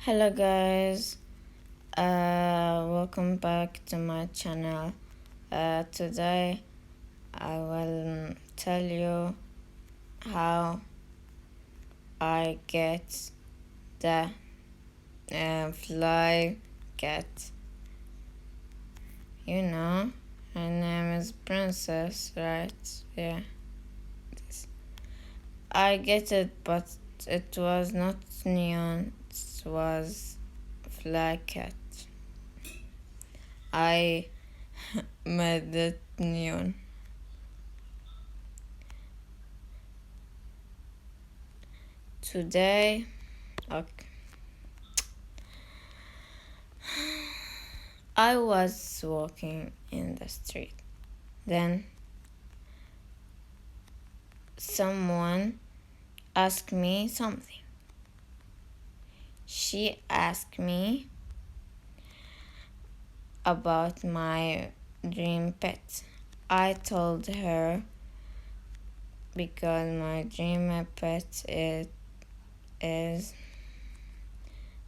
Hello guys, welcome back to my channel. Today I will tell you how I get the fly cat. You know, her name is Princess, right? Yeah. I get it, but it was not neon, it was fly cat. I made it neon. Today, okay, I was walking in the street. Then someone asked me something. She asked me about my dream pet. I told her because my dream pet is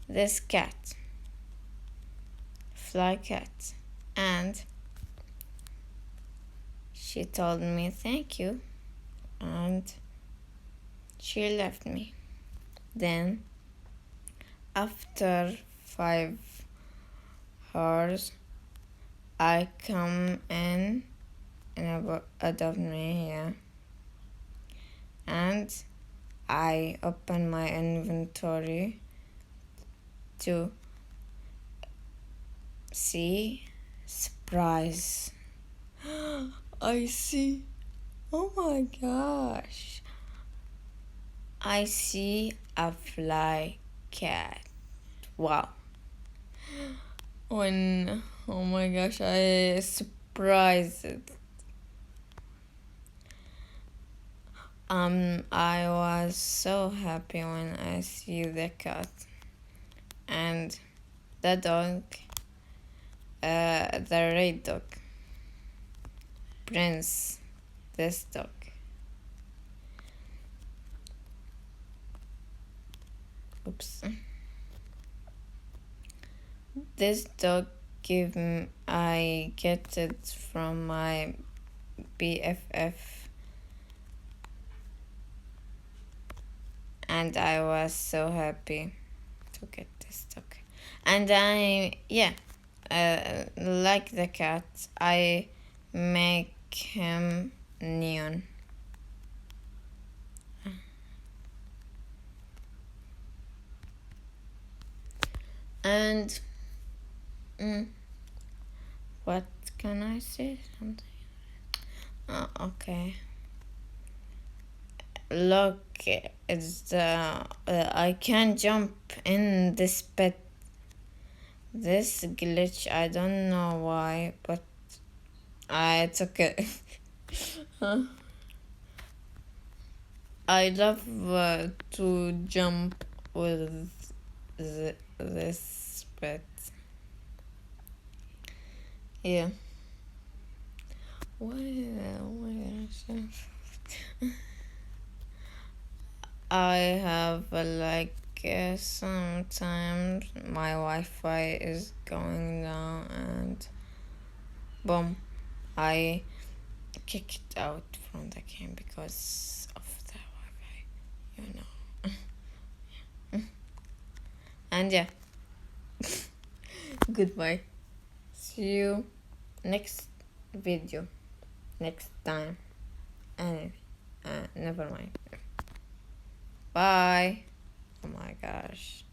this cat, fly cat. And she told me thank you and she left me. Then after 5 hours I come in and adopt me here, and I open my inventory to see surprise. I see, oh my gosh, I see a fly cat. Wow. Oh my gosh, I surprised. I was so happy when I see the cat and the dog, the red dog, Prince, this dog. Oops. This dog I get it from my BFF, and I was so happy to get this dog. And like the cat, I make him neon. And what can I say? Something. Okay. Look, it's I can jump in this pit. This glitch, I don't know why, but I took it. I love to jump with this pet. Yeah. I have sometimes my Wi-Fi is going down and boom, I kick it out from the game because of the Wi-Fi, And yeah, goodbye. See you next video, next time. Anyway, never mind. Bye. Oh my gosh.